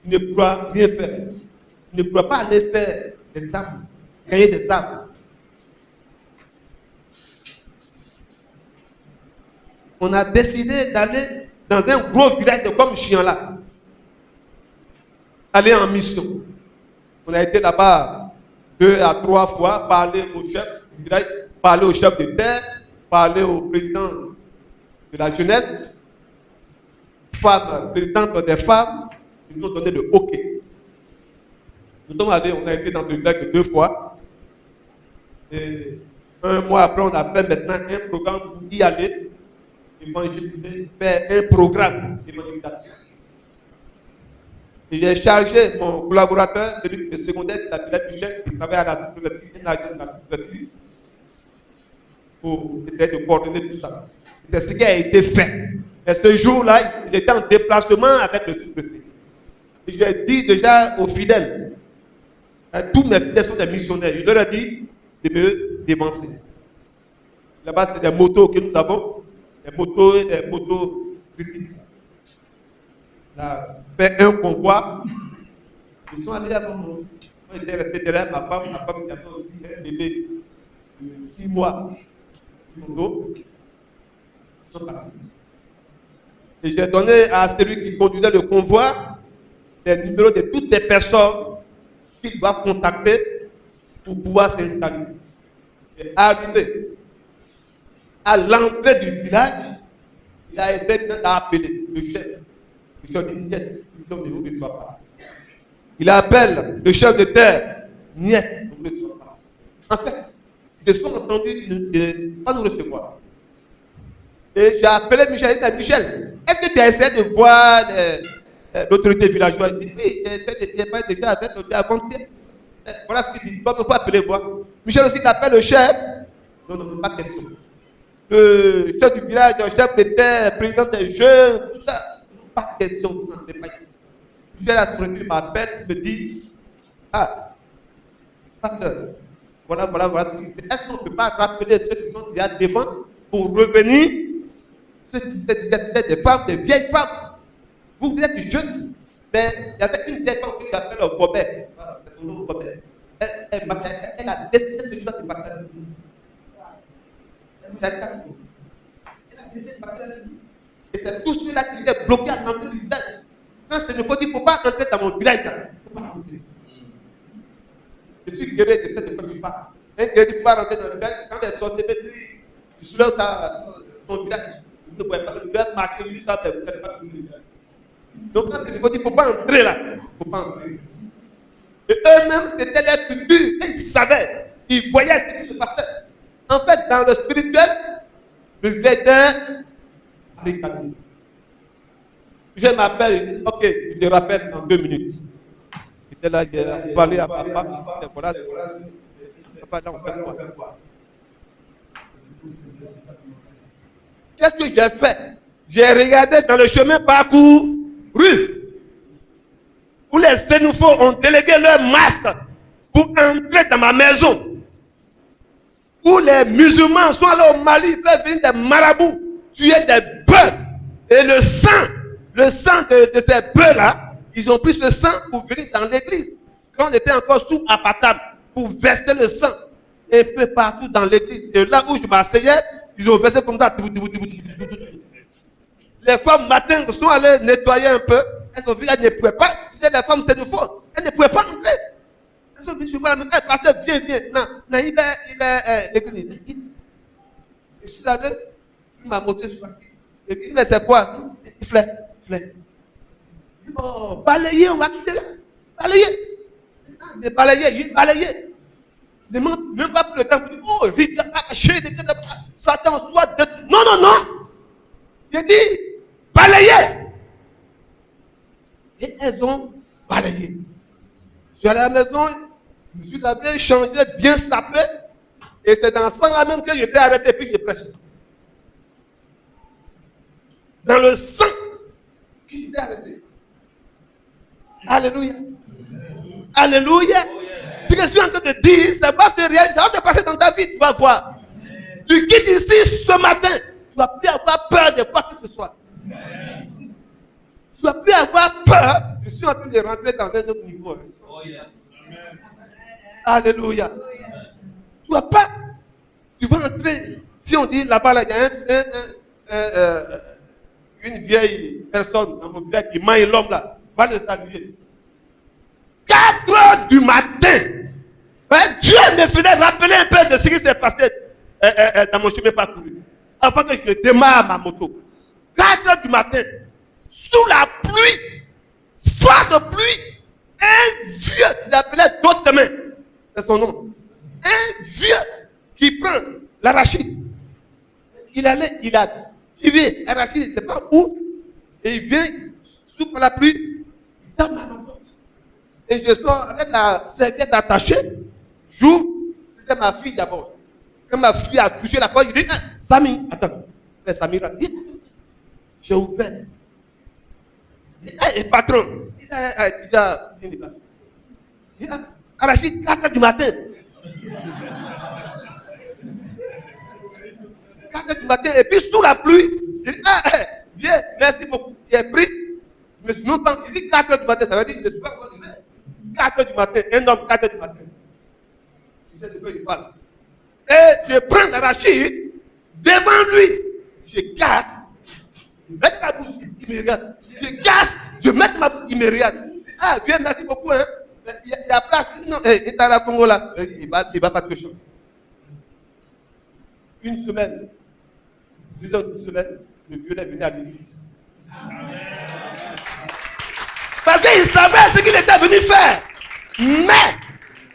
il ne pourra rien faire. Il ne pourra pas aller faire des âmes, gagner des âmes. On a décidé d'aller dans un gros village comme Chianla, aller en mission. On a été là-bas 2 à 3 fois, parler au chef du village, parler au chef de terre, parler au président de la jeunesse, présidente des femmes, ils nous ont donné le OK. Nous sommes allés, on a été dans le village 2 fois. Et 1 mois après, on a fait maintenant un programme pour y aller. Évangéliser, faire un programme d'évangélisation. Et j'ai chargé mon collaborateur, celui de secondaire qui s'appelait Michel, qui travaille à la sous-préfecture, un agent de la sous-préfecture, pour essayer de coordonner tout ça. C'est ce qui a été fait. Et ce jour-là, il était en déplacement avec le sous-préfet. Et j'ai dit déjà aux fidèles, tous mes fidèles sont des missionnaires, je leur ai dit de me dévancer. Là-bas, c'est des motos que nous avons. Des motos critiques. On a fait un convoi. Ils sont allés avant nous. On était restés derrière ma femme qui avait aussi un bébé de 6 mois. Ils sont partis. Et j'ai donné à celui qui conduisait le convoi les numéros de toutes les personnes qu'il doit contacter pour pouvoir s'installer. Et arrivé à l'entrée du village, il a essayé d'appeler le chef de Niet, qui sont des hauts de Soapa. Il appelle le chef de terre, Niet, de Soapa. En fait, ils se sont entendus de ne pas nous recevoir. Et j'ai appelé Michel, il dit, Michel, est-ce que tu as essayé de voir l'autorité villageoise? Il dit, oui, j'ai pas déjà avec avant-hier. Voilà ce qu'il dit, il faut appeler voir. Michel aussi, il appelle le chef. Non, pas question. Le chef du village, le chef de terre, président des jeunes, tout ça, pas question, vous n'entrez pas ici. Michel a m'appelle, me dit, pasteur, voilà. Est-ce qu'on ne peut pas rappeler ceux qui sont déjà devant pour revenir, ceux qui étaient des femmes, des vieilles femmes? Vous êtes jeunes, mais il y avait une vieille femme qui s'appelle Gobert. C'est son nom, Gobert. Elle a décidé de se faire de bataille. Elle a décidé de partir avec lui. Et c'est tout ceux-là qui étaient bloqués à l'entrée du village. Quand c'est le faut dire, il ne faut pas entrer dans mon village. Il ne faut pas rentrer. Je suis guéri de cette quoi je parle. Un guéri ne peut pas rentrer dans le village. Quand elle sortait, il soulève son village. Il ne pouvait pas le faire marcher, lui, ça, vous n'allez pas trouver le village. Donc quand c'est le faut dire, il ne faut pas entrer là. Il ne faut pas entrer. Et eux-mêmes, c'était leur culture. Et ils savaient. Ils voyaient ce qui se passait. En fait, dans le spirituel, le vêtement africain. Je m'appelle, ok, je te rappelle dans 2 minutes. J'étais là, j'ai parlé à papa. Voilà, papa, là, on fait quoi? Qu'est-ce que j'ai fait? J'ai regardé dans le chemin parcouru où les xénophobes ont délégué leur masque pour entrer dans ma maison. Où les musulmans sont allés au Mali faire venir des marabouts, tuer des bœufs. Et le sang de ces bœufs-là, ils ont pris ce sang pour venir dans l'église. Quand on était encore sous apatam, pour verser le sang un peu partout dans l'église. Et là où je m'asseyais, ils ont versé comme ça. Les femmes matin sont allées nettoyer un peu. Elles ont vu qu'elles ne pouvaient pas. C'était les femmes xénophobes. Elles ne pouvaient pas entrer. Elles sont venues, je vois, pasteur, viens. Non, il est l'église. Je suis allé, il m'a monté sur la tête. Il dit, mais c'est quoi? Il flait. Il dit, bon, balayer, on va quitter là. Balayer. Il ne demande même pas pour le temps. Il dit, oh, vite, Satan soit de... Non. Il dit, balayer. Et elles ont balayé. Je suis allé à la maison, je me suis lavé, changé, bien sapé. Et c'est dans ce sang-là même que j'étais arrêté puis je prêchais. Dans le sang que j'étais arrêté. Alléluia. Alléluia. Ce que je suis en train de dire, ça va se réaliser, ça va se passer dans ta vie, tu vas voir. Tu quittes ici ce matin, tu ne vas plus avoir peur de quoi que ce soit. Tu ne vas plus avoir peur. Je suis sont en train de rentrer dans un autre niveau. Hein. Oh yes. Alléluia. Tu vas pas. Tu vas entrer. Si on dit là-bas, là, il y a une vieille personne dans mon village qui mange l'homme là. Va le saluer. 4 heures du matin. Ben, Dieu me faisait rappeler un peu de ce qui s'est passé dans mon chemin parcouru. Avant que je ne démarre ma moto. 4 heures du matin. Sous la pluie. Froid de pluie. Un vieux qui s'appelait d'autres mains. C'est son nom. Un vieux qui prend l'arachide. Il a tiré l'arachide, je ne sais pas où. Et il vient sous la pluie. Il tape ma porte. Et je sors avec la serviette attachée. J'ouvre. C'était ma fille d'abord. Quand ma fille a touché la porte, je dis, Samy, attends. C'est Samira. Il dit, j'ai ouvert. Et patron, il a arraché 4 heures du matin. 4 heures du matin, et puis sous la pluie, il dit, viens, merci beaucoup. J'ai pris, je me suis non pas, il dit 4 heures du matin, ça veut dire que je ne suis pas encore arrivé. 4 heures du matin, un homme, 4 heures du matin. Tu sais de quoi il parle. Et je prends l'arachide devant lui, je casse. Je mets ma bouche, il me regarde. Je casse, je mets ma bouche, il me regarde. Ah, viens, merci beaucoup. Hein. Il y a place. Non, il est à la Congo là. Il va pas te chaud. Une semaine, 2 heures d'une semaine, le vieux est venu à l'église. Parce qu'il savait ce qu'il était venu faire. Mais,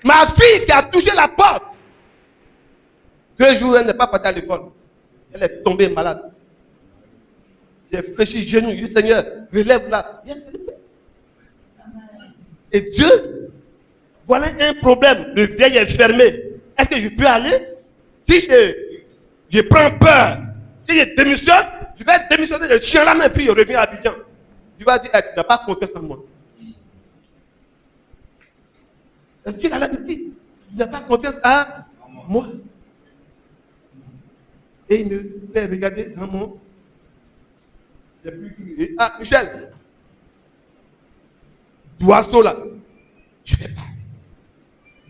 ma fille qui a touché la porte, 2 jours, elle n'est pas partie à l'école. Elle est tombée malade. J'ai fléchi genou, j'ai dit Seigneur, relève-la. Yes, et Dieu, voilà un problème. Le vieil est fermé. Est-ce que je peux aller? Si je prends peur, si je démissionne, je vais démissionner de chien la main, puis je reviens à Abidjan. Tu vas dire, tu n'as pas confiance en moi. C'est ce qu'il allait me dire. Tu n'as pas confiance en moi. Et il me fait regarder dans mon... J'ai plus cru. Ah, Michel, Doisseau là, je vais partir.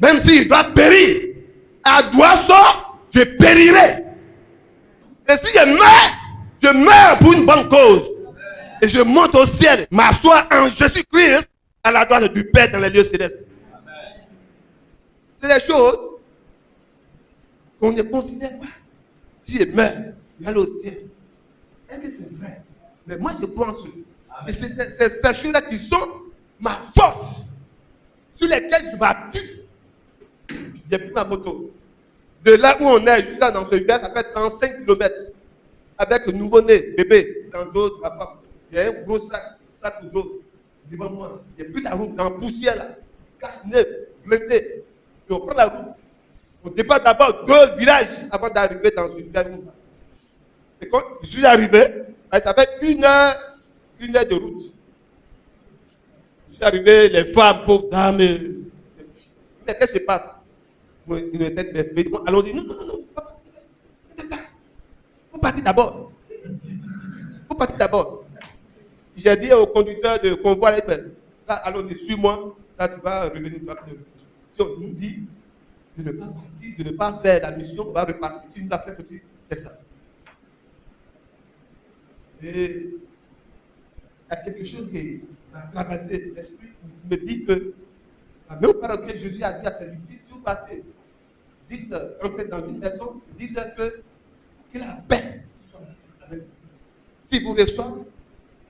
Même s'il doit périr, à Doisseau, je périrai. Et si je meurs pour une bonne cause. Et je monte au ciel, m'assois en Jésus-Christ à la droite du Père dans les lieux célestes. C'est des choses qu'on ne considère pas. Si je meurs, je vais aller au ciel. Est-ce que c'est vrai? Mais moi, je crois en cela. Et c'est ces choses-là qui sont ma force, sur lesquelles je m'appuie. J'ai pris ma moto. De là où on est jusqu'à dans ce village, ça fait 35 km. Avec le nouveau-né, bébé, dans le dos de ma femme. Il y a un gros sac d'eau devant moi. J'ai pris la route dans la poussière là. Cache-nez, bleuté. Et on prend la route. On dépasse d'abord 2 villages avant d'arriver dans ce village. Et quand je suis arrivé, ça fait une heure de route. Je suis arrivé, les femmes, pauvres dames. Mais qu'est-ce qui se passe? Allons-y. Non. Vous partez d'abord. J'ai dit au conducteur de convoi, là, allons-y, suis-moi. Là, tu vas revenir. Si on nous dit de ne pas partir, de ne pas faire la mission, on va repartir. Si nous avons petit, c'est ça. Et il y a quelque chose qui a traversé l'esprit, me dit que la même parole que Jésus a dit à ses disciples, si vous partez, dites, entrez dans une maison, dites-leur que la paix soit avec vous. Si vous recevez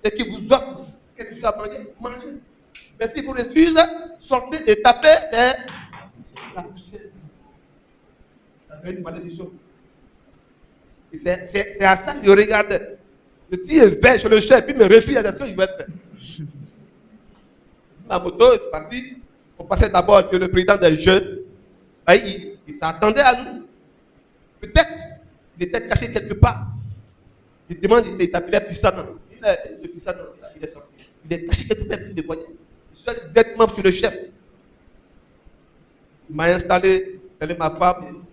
et qu'il vous offre quelque chose à manger, mangez. Mais si vous refusez, sortez et tapez la poussière. Ça serait une malédiction. Et c'est à ça que je regardais. Je dis, je vais chez le chef, puis me refuse à ce que je vais faire. Ma moto est partie. On passait d'abord chez le président des jeunes. Il s'attendait à nous. Peut-être il était caché quelque part. Il demande, il s'appelait Pissana. Il est sorti. Il est caché quelque part, il ne voyait. Je suis allé directement chez le chef. Il m'a installé, c'est ma femme.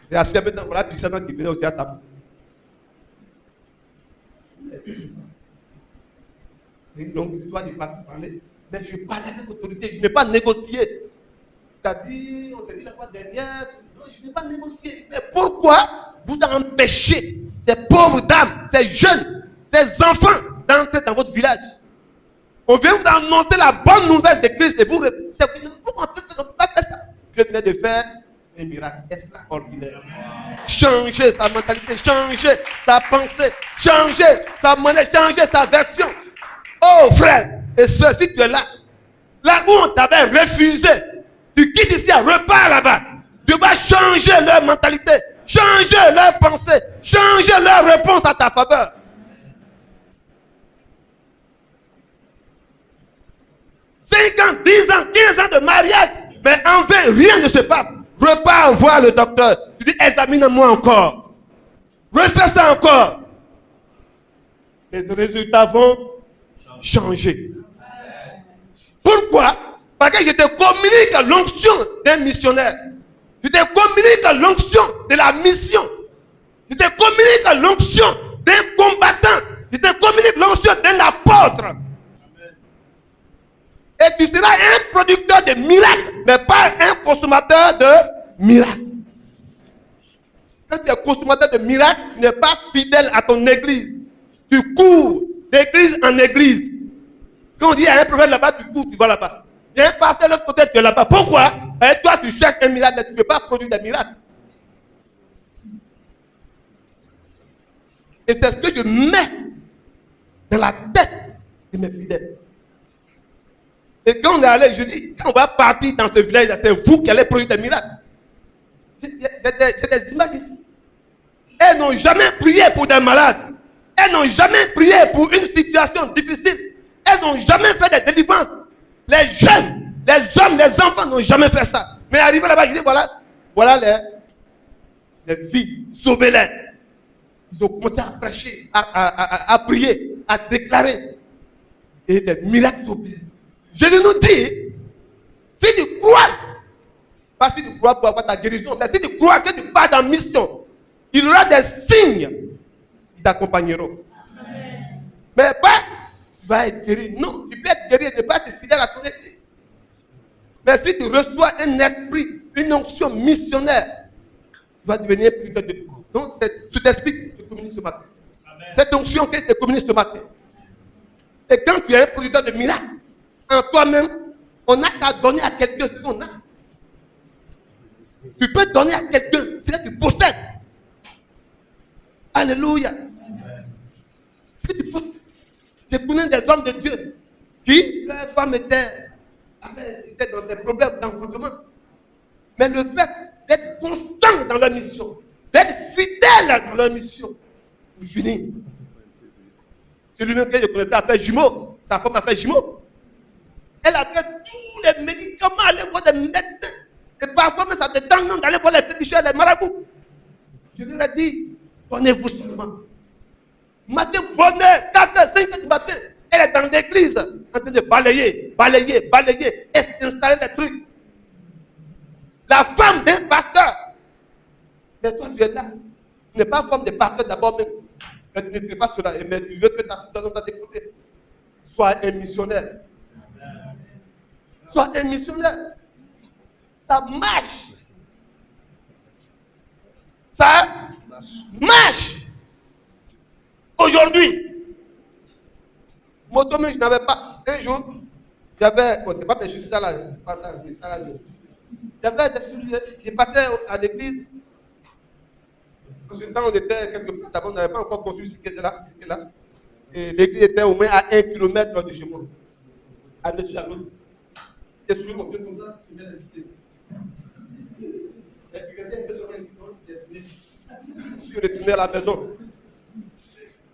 C'est assez maintenant, voilà Pissana qui venait aussi à sa bout. C'est une longue histoire, je ne vais pas parler. Mais je parlais avec autorité, je n'ai pas négocié. C'est-à-dire, on s'est dit la fois dernière, non, je n'ai pas négocié. Mais pourquoi vous empêchez ces pauvres dames, ces jeunes, ces enfants d'entrer dans votre village? On vient vous annoncer la bonne nouvelle de Christ et vous répondez, pourquoi on ne peut pas faire ça? Dieu venait de faire un miracle extraordinaire. Changer sa mentalité, changer sa pensée, changer sa monnaie, changer sa version. Oh frère et soeur, si tu es là, là où on t'avait refusé, tu quittes ici, repars là-bas. Tu vas changer leur mentalité, changer leur pensée, changer leur réponse à ta faveur. Cinq ans, 10 ans, 15 ans de mariage, mais en vain, rien ne se passe. Repars voir le docteur. Tu dis, examine-moi encore. Refais ça encore. Les résultats vont changer. Pourquoi? Parce que je te communique l'onction d'un missionnaire. Je te communique l'onction de la mission. Je te communique l'onction d'un combattant. Je te communique l'onction d'un apôtre. Et tu seras un producteur de miracles, mais pas un consommateur de miracles. Quand tu es consommateur de miracles, tu n'es pas fidèle à ton église. Tu cours d'église en église. Quand on dit il y a un prophète là-bas, tu cours, tu vas là-bas. Il y a un pasteur de l'autre côté, tu es là-bas. Pourquoi? Et toi, tu cherches un miracle, mais tu ne peux pas produire des miracles. Et c'est ce que je mets dans la tête de mes fidèles. Et quand on est allé, je dis, quand on va partir dans ce village, c'est vous qui allez produire des miracles. J'ai des images ici. Elles n'ont jamais prié pour des malades. Elles n'ont jamais prié pour une situation difficile. Elles n'ont jamais fait des délivrances. Les jeunes, les hommes, les enfants n'ont jamais fait ça. Mais arrivé là-bas, je dis, voilà les vies, sauvez-les. Ils ont commencé à prêcher, à prier, à déclarer. Et des miracles opérés. Je nous dis, si tu crois, pas si tu crois pour avoir ta guérison, mais si tu crois que tu pars dans mission, il y aura des signes qui t'accompagneront. Amen. Mais pas, tu vas être guéri. Non, tu peux être guéri et ne pas être fidèle à ton église. Mais si tu reçois un esprit, une onction missionnaire, tu vas devenir plus que de. Donc, c'est cet esprit qui te communique ce matin. Amen. Cette onction qui te communique ce matin. Et quand tu es un producteur de miracles, en toi-même, on n'a qu'à donner à quelqu'un ce qu'on a. Tu peux donner à quelqu'un ce que tu possèdes. Alléluia. Ce que tu possèdes. Je connais des hommes de Dieu qui, leur femme était dans des problèmes d'enfantement. Mais le fait d'être constant dans leur mission, d'être fidèle dans leur mission, vous finissez. Celui-même que je connaissais a fait jumeau. Sa femme a fait jumeau. Elle a fait tous les médicaments, aller voir des médecins. Et parfois, mais ça te donne d'aller voir les féticheurs, les marabouts. Je lui ai dit, donnez-vous seulement. Matin, bonne heure, 4h, 5h du matin, elle est dans l'église, en train de balayer, et installer des trucs. La femme d'un pasteur. Mais toi, tu es là. Tu n'es pas femme de pasteur d'abord même. Mais tu ne fais pas cela. Mais tu veux que ta situation soit découverte. Sois un missionnaire. Sois un missionnaire. Ça marche. Ça marche. Aujourd'hui, moto, je n'avais pas. Un jour, j'avais. Bon, c'est pas que je suis ça là. C'est pas ça. J'avais des souliers. Je partais à l'église. En ce temps, on était quelque part. D'abord, on n'avait pas encore construit ce qui était là. Et l'église était au moins à 1 kilomètre de chez moi. Allez sur la route. J'ai soulevé mon pied comme ça, c'est bien habité. Et puis, resté un peu sur un incident, je suis retourné à la maison. Je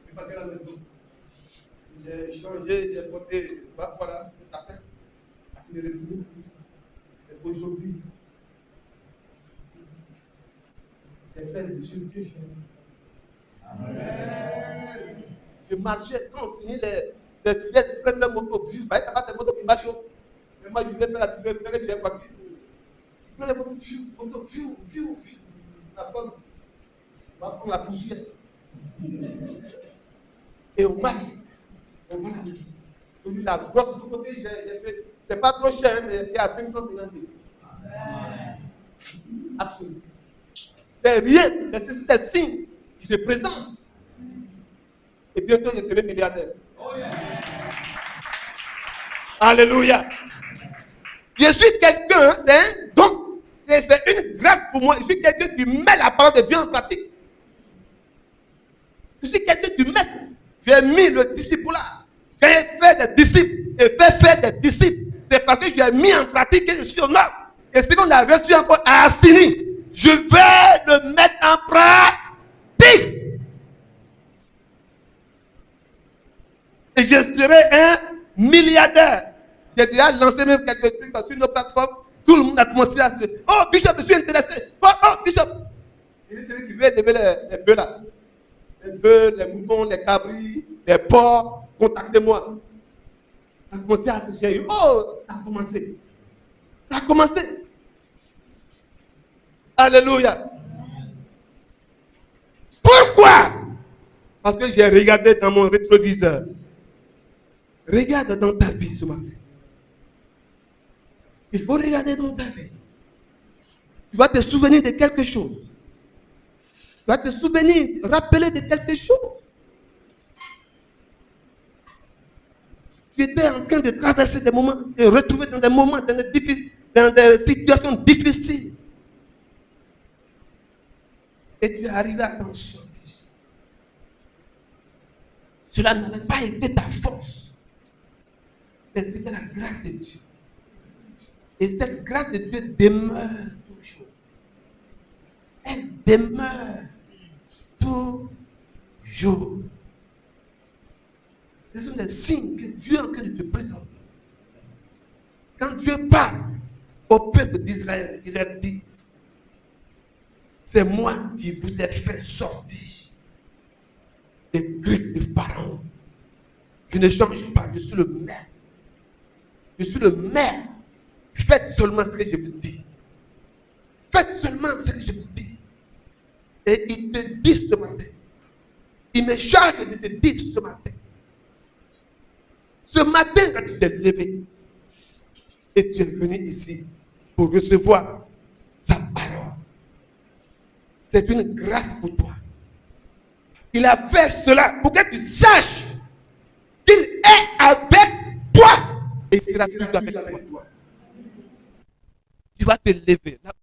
suis parti à la maison. J'ai changé, j'ai porté, voilà, c'est ta fête. Il est revenu. Et aujourd'hui, j'ai fait le dessus que j'ai. Amen. Je marchais, quand on finit les fidèles prennent leur moto, là-bas c'est moto qui marche. Mais moi, je voulais faire la j'ai une voiture. Je voulais la moto, la femme va prendre la poussière. Et on marche, on va la maison. Aujourd'hui, la grosse photo que j'ai fait, c'est pas trop cher, mais il y a 550 000. Absolument. C'est rien, mais c'est des signes qui se présentent. Et bientôt, je serai milliardaire. Alléluia. Je suis quelqu'un, c'est un don, c'est une grâce pour moi. Je suis quelqu'un qui met la parole de Dieu en pratique. Je suis quelqu'un qui met. J'ai mis le disciple là. J'ai fait des disciples et fait faire des disciples. C'est parce que j'ai mis en pratique que je suis honnête. Et ce qu'on a reçu encore à Assini, je vais le mettre en pratique. Et je serai un milliardaire. J'ai déjà lancé même quelques trucs sur nos plateformes. Tout le monde a commencé à se dire, oh Bishop, je suis intéressé. Oh Bishop. Il est celui qui veut élever les bœufs là. Les bœufs, les moutons, les cabris, les porcs. Contactez-moi. Ça a commencé à se chercher. Oh, ça a commencé. Ça a commencé. Alléluia. Pourquoi? Parce que j'ai regardé dans mon rétroviseur. Regarde dans ta vie ce matin. Il faut regarder dans ta vie. Tu vas te souvenir de quelque chose. Tu vas te souvenir, rappeler de quelque chose. Tu étais en train de traverser des moments, de retrouver dans des moments, dans des situations difficiles. Et tu es arrivé à t'en sortir. Cela n'avait pas été ta force. Mais c'était la grâce de Dieu. Et cette grâce de Dieu demeure toujours. Elle demeure toujours. Ce sont des signes que Dieu est en train de te présenter. Quand Dieu parle au peuple d'Israël, il leur dit, c'est moi qui vous ai fait sortir des griffes de Pharaon. Je ne change pas, je suis le maire. Je suis le maire. Faites seulement ce que je vous dis. Faites seulement ce que je vous dis. Et il te dit ce matin. Il me charge de te dire ce matin. Ce matin, quand tu t'es levé et tu es venu ici pour recevoir sa parole, c'est une grâce pour toi. Il a fait cela pour que tu saches qu'il est avec toi. Et il sera toujours avec toi. Tu vas te lever.